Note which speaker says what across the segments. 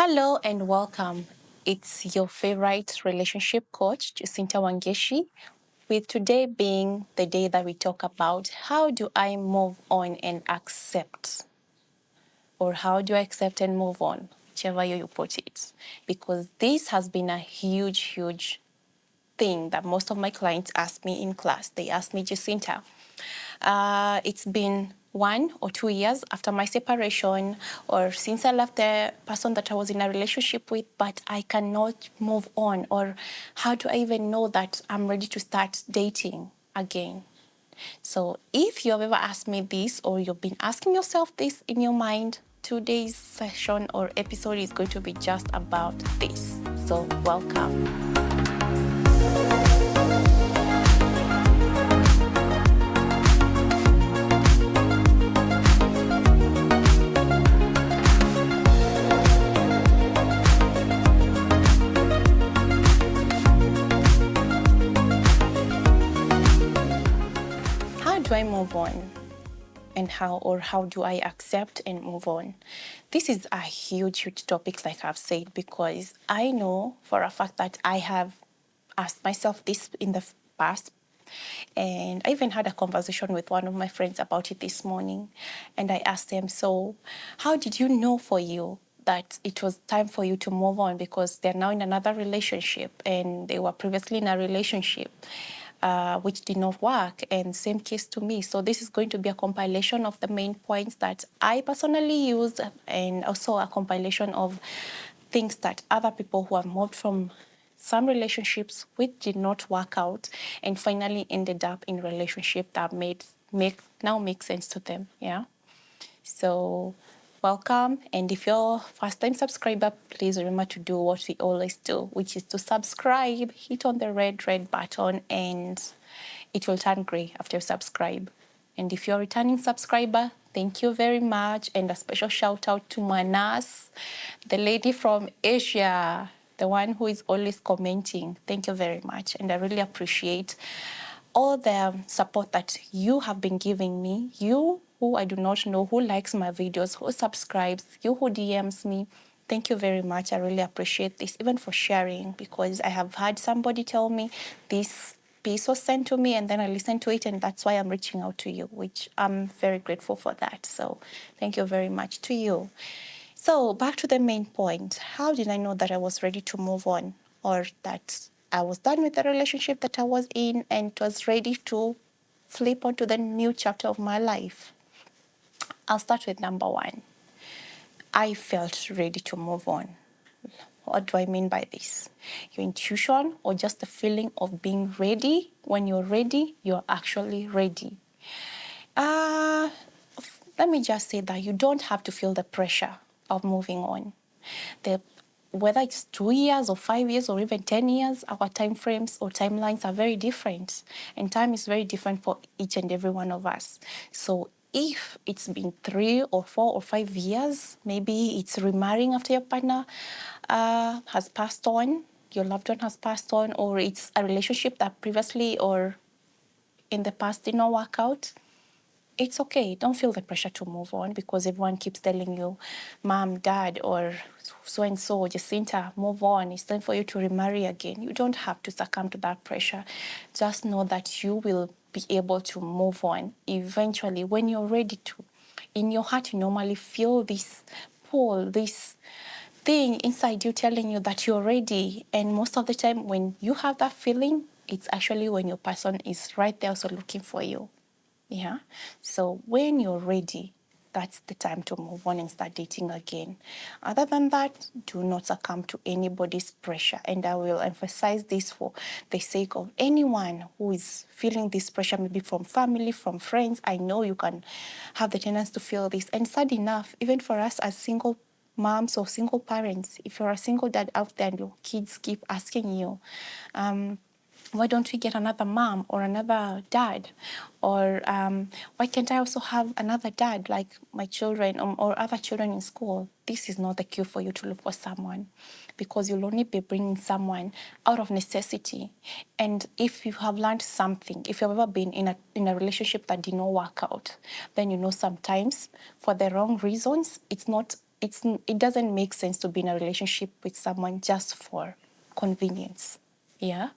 Speaker 1: Hello and welcome. It's your favorite relationship coach, Jacinta, with today being the day that we talk about how do I move on and accept, or how do I accept and move on, whichever way you put it. Because this has been a huge thing that most of my clients ask me in class. They ask me, Jacinta, it's been 1 or 2 years after my separation, or since I left the person that I was in a relationship with, but I cannot move on. Or how do I even know that I'm ready to start dating again? So if you have ever asked me this, or you've been asking yourself this in your mind, today's session or episode is going to be just about this. So welcome. How do I move on? And how do I accept and move on? This is a huge topic, like I've said, because I know for a fact that I have asked myself this in the past. And I even had a conversation with one of my friends about it this morning. And I asked them, so how did you know for you that it was time for you to move on? Because they're now in another relationship and they were previously in a relationship which did not work, and same case to me. So this is going to be a compilation of the main points that I personally used, and also a compilation of things that other people who have moved from some relationships which did not work out and finally ended up in relationship that make sense to them. Yeah. So welcome. And if you're first time subscriber, please remember to do what we always do, which is to subscribe, hit on the red button, and it will turn gray after you subscribe. And if you're a returning subscriber, thank you very much. And a special shout out to Manas, the lady from Asia, the one who is always commenting. Thank you very much. And I really appreciate all the support that you have been giving me. You who I do not know, who likes my videos, who subscribes, you who DMs me. Thank you very much. I really appreciate this, even for sharing, because I have had somebody tell me this piece was sent to me and then I listened to it, and that's why I'm reaching out to you, which I'm very grateful for that. So thank you very much to you. So back to the main point. How did I know that I was ready to move on, or that I was done with the relationship that I was in and was ready to flip onto the new chapter of my life? I'll start with number one. I felt ready to move on. What do I mean by this? Your intuition, or just the feeling of being ready? When you're ready, you're actually ready. Uh, Let me just say that you don't have to feel the pressure of moving on. Whether it's 2 years or 5 years or even 10 years, our time frames or timelines are very different. And time is very different for each and every one of us. So if it's been 3 or 4 or 5 years, maybe it's remarrying after your partner has passed on, your loved one has passed on, or it's a relationship that previously or in the past did not work out, it's okay. Don't feel the pressure to move on because everyone keeps telling you, Mom, Dad, or so and so, Jacinta, move on. It's time for you to remarry again. You don't have to succumb to that pressure. Just know that you will be able to move on eventually when you're ready to. In your heart, you normally feel this pull, this thing inside you telling you that you're ready. And most of the time, when you have that feeling, it's actually when your person is right there also looking for you. Yeah. So when you're ready, that's the time to move on and start dating again. Other than that, do not succumb to anybody's pressure. And I will emphasize this for the sake of anyone who is feeling this pressure, maybe from family, from friends. I know you can have the tendency to feel this. And sad enough, even for us as single moms or single parents, if you're a single dad out there and your kids keep asking you, why don't we get another mom or another dad? Or why can't I also have another dad like my children or other children in school? This is not the cue for you to look for someone, because you'll only be bringing someone out of necessity. And if you have learned something, if you've ever been in a relationship that did not work out, then you know sometimes for the wrong reasons, it's not it doesn't make sense to be in a relationship with someone just for convenience. Yeah,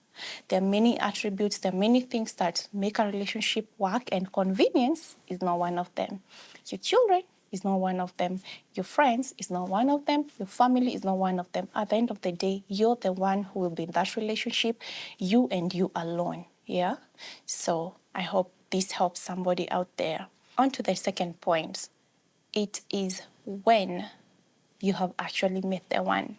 Speaker 1: there are many attributes, there are many things that make a relationship work, and convenience is not one of them. Your children is not one of them. Your friends is not one of them. Your family is not one of them. At the end of the day, you're the one who will be in that relationship, you and you alone. Yeah, so I hope this helps somebody out there. On to the second point. It is when you have actually met the one.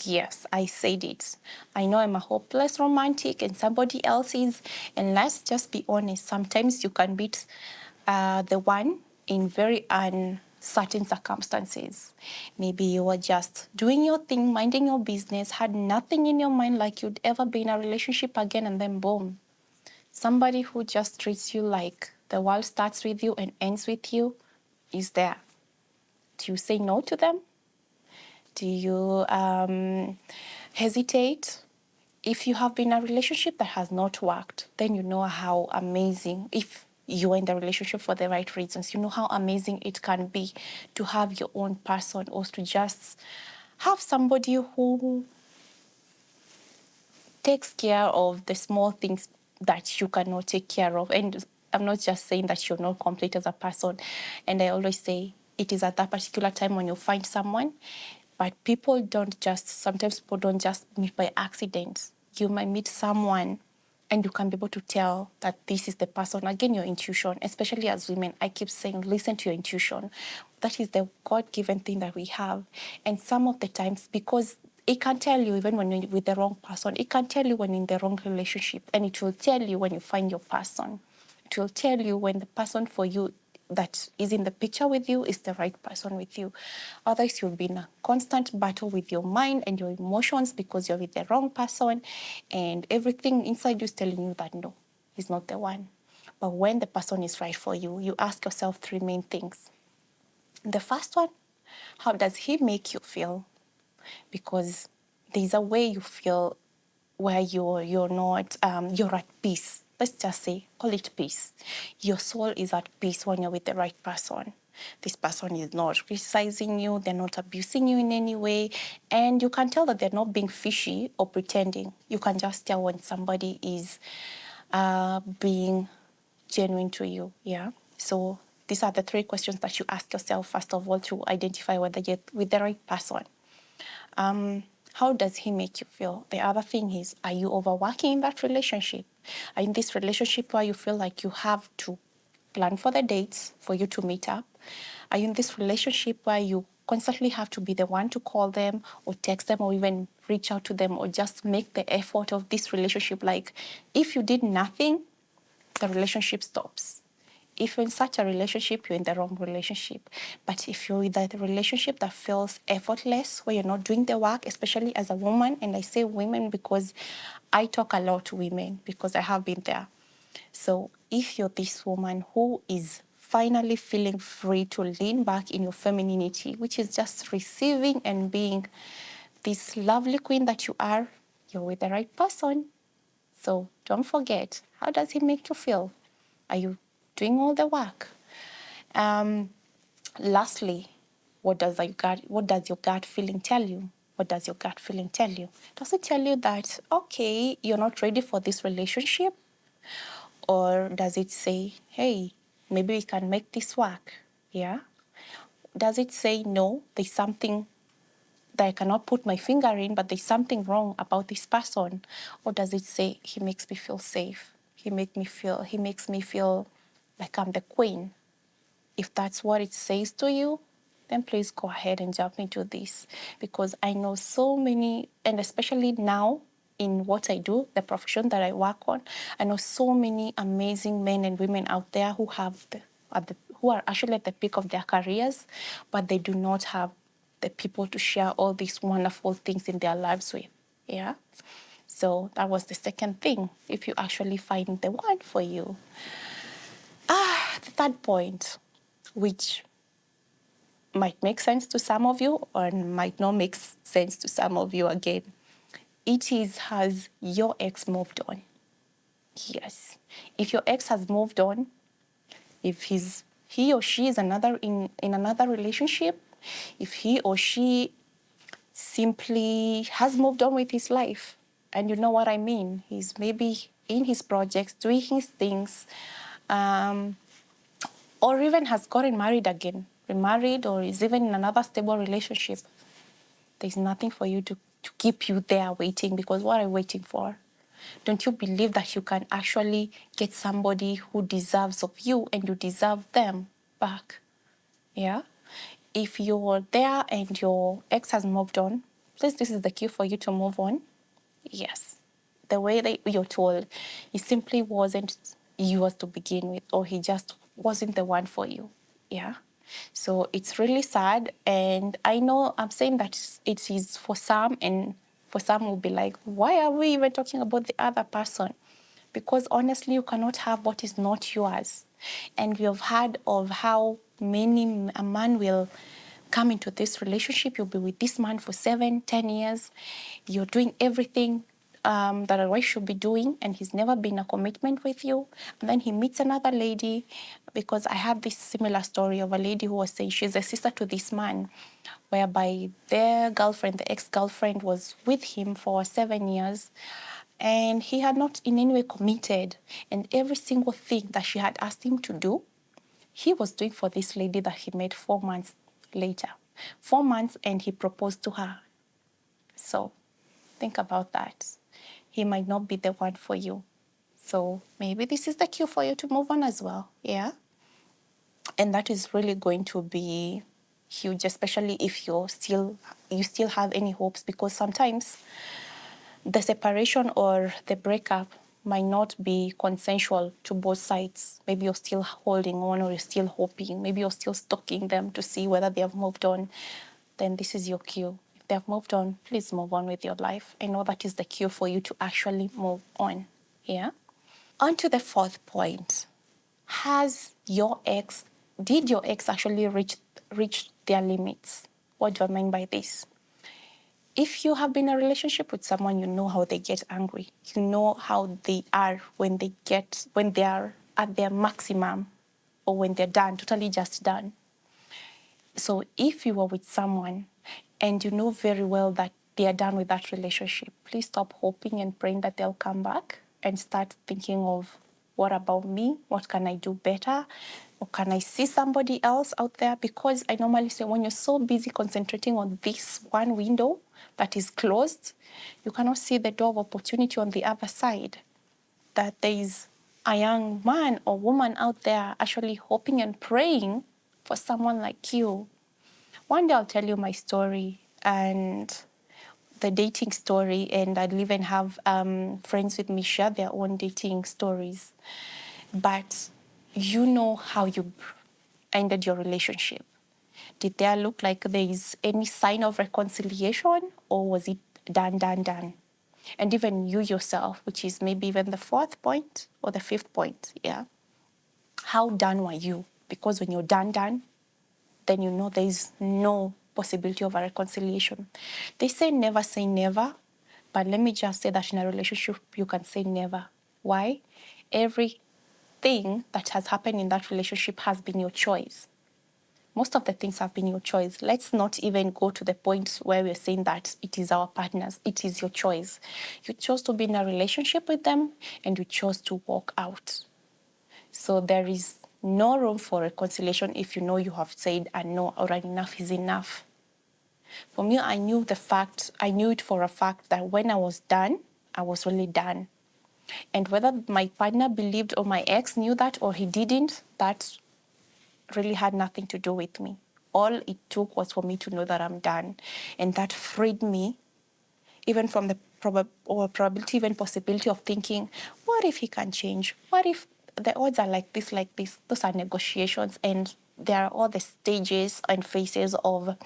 Speaker 1: Yes, I said it. I know I'm a hopeless romantic and somebody else is. And let's just be honest, sometimes you can meet the one in very uncertain circumstances. Maybe you were just doing your thing, minding your business, had nothing in your mind like you'd ever be in a relationship again, and then boom. Somebody who just treats you like the world starts with you and ends with you is there. Do you say no to them? Do you hesitate? If you have been in a relationship that has not worked, then you know how amazing, if you are in the relationship for the right reasons, you know how amazing it can be to have your own person, or to just have somebody who takes care of the small things that you cannot take care of. And I'm not just saying that you're not complete as a person. And I always say it is at that particular time when you find someone. But sometimes people don't just meet by accident. You might meet someone and you can be able to tell that this is the person. Again, your intuition, especially as women, I keep saying, listen to your intuition. That is the God-given thing that we have. And some of the times, because it can tell you even when you're with the wrong person, it can tell you when you're in the wrong relationship, and it will tell you when you find your person. It will tell you when the person for you that is in the picture with you is the right person with you. Otherwise, you'll be in a constant battle with your mind and your emotions because you're with the wrong person, and everything inside you is telling you that no, he's not the one. But when the person is right for you, you ask yourself three main things. The first one, how does he make you feel? Because there's a way you feel where you're not you're at peace. Let's just say, call it peace. Your soul is at peace when you're with the right person. This person is not criticizing you, they're not abusing you in any way, and you can tell that they're not being fishy or pretending. You can just tell when somebody is being genuine to you. Yeah. So these are the three questions that you ask yourself, first of all, to identify whether you're with the right person. How does he make you feel? The other thing is, are you overworking in that relationship? Are you in this relationship where you feel like you have to plan for the dates for you to meet up? Are you in this relationship where you constantly have to be the one to call them or text them or even reach out to them or just make the effort of this relationship? Like, if you did nothing, the relationship stops. If you're in such a relationship, you're in the wrong relationship. But if you're in that relationship that feels effortless, where you're not doing the work, especially as a woman, and I say women because I talk a lot to women because I have been there. So if you're this woman who is finally feeling free to lean back in your femininity, which is just receiving and being this lovely queen that you are, you're with the right person. So don't forget, how does it make you feel? Are you doing all the work? Lastly, what does your gut feeling tell you? What does your gut feeling tell you? Does it tell you that, okay, you're not ready for this relationship? Or does it say, hey, maybe we can make this work? Yeah? Does it say, no, there's something that I cannot put my finger in, but there's something wrong about this person? Or does it say, he makes me feel safe? He makes me feel like I'm the queen. If that's what it says to you, then please go ahead and jump into this, because I know so many, and especially now in what I do, the profession that I work on, I know so many amazing men and women out there who who are actually at the peak of their careers, but they do not have the people to share all these wonderful things in their lives with. Yeah. So that was the second thing, if you actually find the one for you. The third point, which might make sense to some of you or might not make sense to some of you again. It is, has your ex moved on? Yes. If your ex has moved on, if he or she is in another relationship, if he or she simply has moved on with his life. And you know what I mean? He's maybe in his projects, doing his things, or even has gotten married again, remarried, or is even in another stable relationship. There's nothing for you to keep you there waiting, because what are you waiting for? Don't you believe that you can actually get somebody who deserves of you and you deserve them back? Yeah? If you're there and your ex has moved on, please, this is the cue for you to move on. Yes. The way that you're told, he simply wasn't yours to begin with, or he just wasn't the one for you. Yeah. So it's really sad. And I know I'm saying that it is for some, and for some will be like, why are we even talking about the other person? Because honestly, you cannot have what is not yours. And we have heard of how many a man will come into this relationship. You'll be with this man for 7, 10 years. You're doing everything that a wife should be doing, and he's never been a commitment with you. And then he meets another lady, because I had this similar story of a lady who was saying she's a sister to this man, whereby their girlfriend, the ex-girlfriend, was with him for 7 years, and he had not in any way committed. And every single thing that she had asked him to do, he was doing for this lady that he met 4 months later. 4 months, and he proposed to her. So think about that. He might not be the one for you. So maybe this is the cue for you to move on as well. Yeah. And that is really going to be huge, especially if you still have any hopes, because sometimes the separation or the breakup might not be consensual to both sides. Maybe you're still holding on, or you're still hoping. Maybe you're still stalking them to see whether they have moved on. Then this is your cue. If they have moved on, please move on with your life. I know that is the cue for you to actually move on. Yeah? On to the fourth point. Did your ex actually reach their limits? What do I mean by this? If you have been in a relationship with someone, you know how they get angry. You know how they are when they are at their maximum, or when they're done, totally just done. So if you are with someone and you know very well that they are done with that relationship, please stop hoping and praying that they'll come back, and start thinking of, what about me? What can I do better? Or can I see somebody else out there? Because I normally say, when you're so busy concentrating on this one window that is closed, you cannot see the door of opportunity on the other side. That there is a young man or woman out there actually hoping and praying for someone like you. One day I'll tell you my story, and the dating story, and I'll even have friends with me share their own dating stories. But you know how you ended your relationship. Did there look like there is any sign of reconciliation, or was it done, done, done? And even you yourself, which is maybe even the fourth point or the fifth point, yeah? How done were you? Because when you're done, done, then you know there is no possibility of a reconciliation. They say never, but let me just say that in a relationship, you can say never. Why? Everything that has happened in that relationship has been your choice. Most of the things have been your choice. Let's not even go to the point where we're saying that it is our partners. It is your choice. You chose to be in a relationship with them, and you chose to walk out. So there is no room for reconciliation if you know you have said, no, or enough is enough. For me, I knew it for a fact that when I was done, I was really done. And whether my partner believed, or my ex knew that, or he didn't, that really had nothing to do with me. All it took was for me to know that I'm done. And that freed me even from the probability, even possibility of thinking, what if he can change? What if the odds are like this, like this? Those are negotiations, and there are all the stages and phases of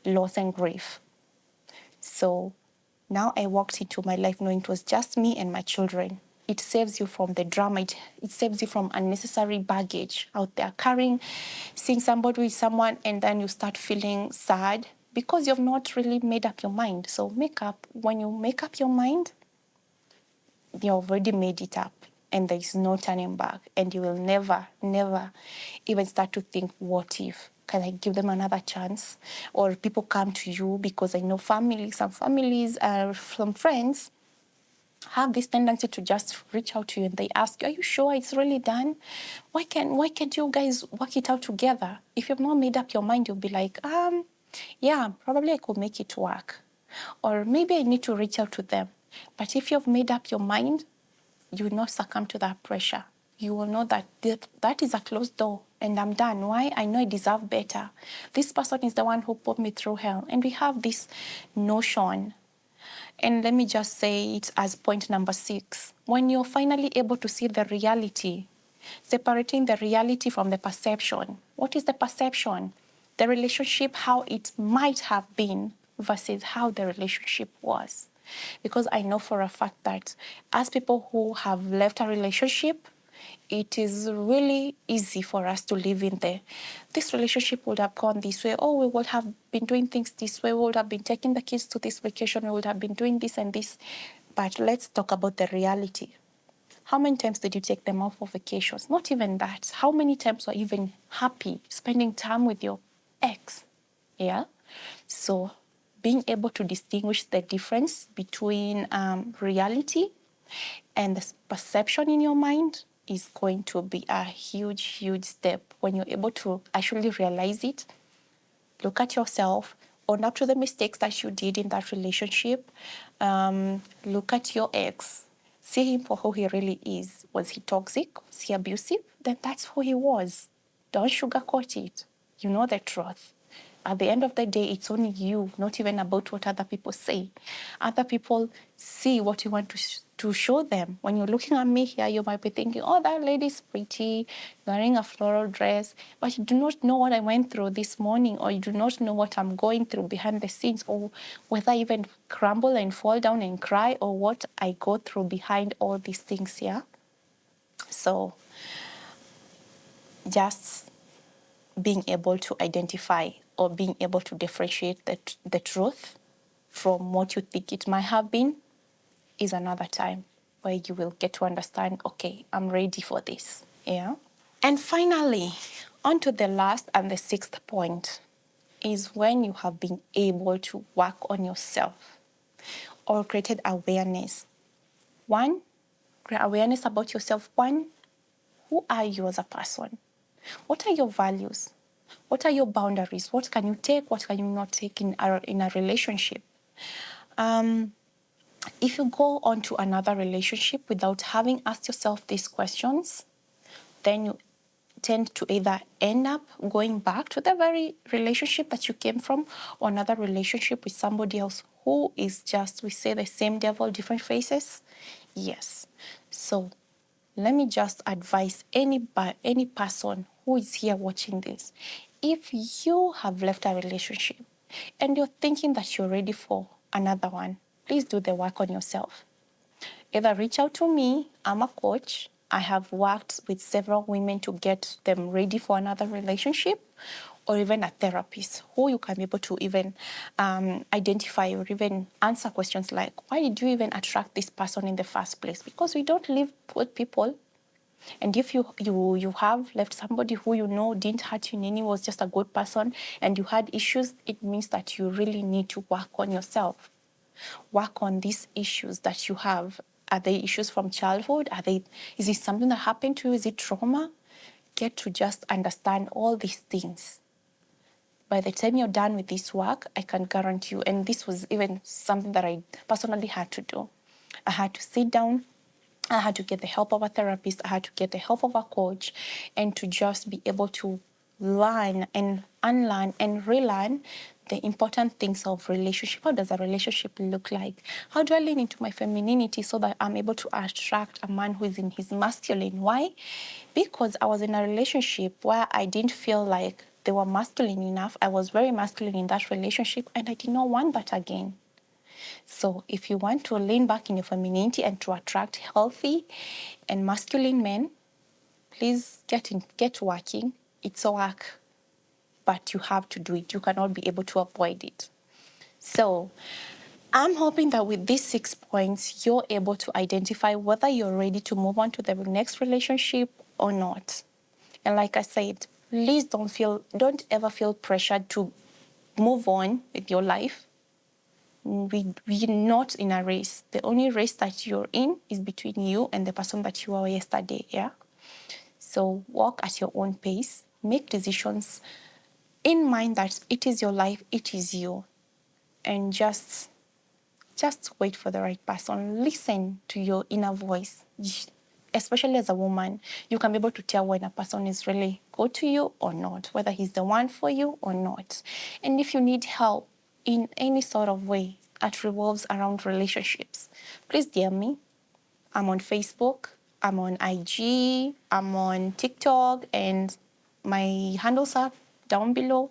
Speaker 1: loss and grief. So now I walked into my life knowing it was just me and my children. It saves you from the drama. It saves you from unnecessary baggage out there, seeing somebody with someone, and then you start feeling sad because you've not really made up your mind. So when you make up your mind, you've already made it up, and there is no turning back, and you will never, never even start to think, what if? can I give them another chance? Or people come to you because I know some families, some friends have this tendency to just reach out to you and they ask you, are you sure it's really done? Why can't you guys work it out together? If you've not made up your mind, you'll be like, yeah, probably I could make it work. Or maybe I need to reach out to them. But if you've made up your mind, you will not succumb to that pressure. You will know that that is a closed door and I'm done. Why? I know I deserve better. This person is the one who put me through hell. And we have this notion. And let me just say it as point number 6. When you're finally able to see the reality, separating the reality from the perception. What is the perception? The relationship, how it might have been versus how the relationship was. Because I know for a fact that as people who have left a relationship, it is really easy for us to live in there. This relationship would have gone this way. Oh, we would have been doing things this way. We would have been taking the kids to this vacation. We would have been doing this and this. But let's talk about the reality. How many times did you take them off for vacations? Not even that. How many times were you even happy spending time with your ex? Yeah. So being able to distinguish the difference between reality and the perception in your mind is going to be a huge, huge step. When you're able to actually realize it, look at yourself, own up to the mistakes that you did in that relationship, look at your ex, see him for who he really is. Was he toxic? Was he abusive? Then that's who he was. Don't sugarcoat it. You know the truth. At the end of the day, it's only you, not even about what other people say. Other people see what you want to show them. When you're looking at me here, you might be thinking, oh, that lady's pretty, wearing a floral dress, but you do not know what I went through this morning, or you do not know what I'm going through behind the scenes, or whether I even crumble and fall down and cry, or what I go through behind all these things here. So just being able to identify or being able to differentiate the truth from what you think it might have been is another time where you will get to understand, okay, I'm ready for this. Yeah. And finally, on to the last and the 6th point is when you have been able to work on yourself or created awareness. One, awareness about yourself. One, who are you as a person? What are your values? What are your boundaries? What can you take? What can you not take in a relationship? If you go on to another relationship without having asked yourself these questions, then you tend to either end up going back to the very relationship that you came from, or another relationship with somebody else who is just, we say, the same devil, different faces. Yes. So let me just advise any person who is here watching this. If you have left a relationship and you're thinking that you're ready for another one, please do the work on yourself. Either reach out to me, I'm a coach. I have worked with several women to get them ready for another relationship, or even a therapist who you can be able to even identify or even answer questions like, why did you even attract this person in the first place? Because we don't live with people. And if you have left somebody who you know didn't hurt you in any way, was just a good person, and you had issues, it means that you really need to work on yourself. Work on these issues that you have. Are they issues from childhood? Is it something that happened to you? Is it trauma? Get to just understand all these things. By the time you're done with this work, I can guarantee you, and this was even something that I personally had to do. I had to sit down, I had to get the help of a therapist, I had to get the help of a coach, and to just be able to learn and unlearn and relearn the important things of relationship. How does a relationship look like? How do I lean into my femininity so that I'm able to attract a man who is in his masculine? Why? Because I was in a relationship where I didn't feel like they were masculine enough. I was very masculine in that relationship, and I did not want that again. So if you want to lean back in your femininity and to attract healthy and masculine men, please get working. It's a work, but you have to do it. You cannot be able to avoid it. So I'm hoping that with these 6 points, you're able to identify whether you're ready to move on to the next relationship or not. And like I said, please don't ever feel pressured to move on with your life. We're not in a race. The only race that you're in is between you and the person that you were yesterday, yeah? So walk at your own pace, make decisions in mind that it is your life, it is you. And just wait for the right person. Listen to your inner voice. Especially as a woman, you can be able to tell when a person is really good to you or not, whether he's the one for you or not. And if you need help in any sort of way that revolves around relationships, please DM me. I'm on Facebook, I'm on IG, I'm on TikTok, and my handles are down below.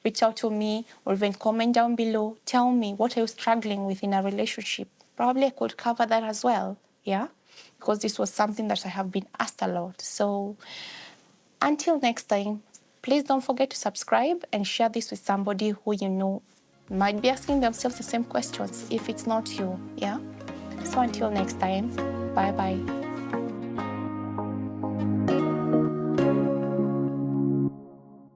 Speaker 1: Reach out to me or even comment down below. Tell me, what are you struggling with in a relationship? Probably I could cover that as well, yeah? Because this was something that I have been asked a lot. So until next time, please don't forget to subscribe and share this with somebody who you know might be asking themselves the same questions if it's not you, yeah? So until next time, bye-bye.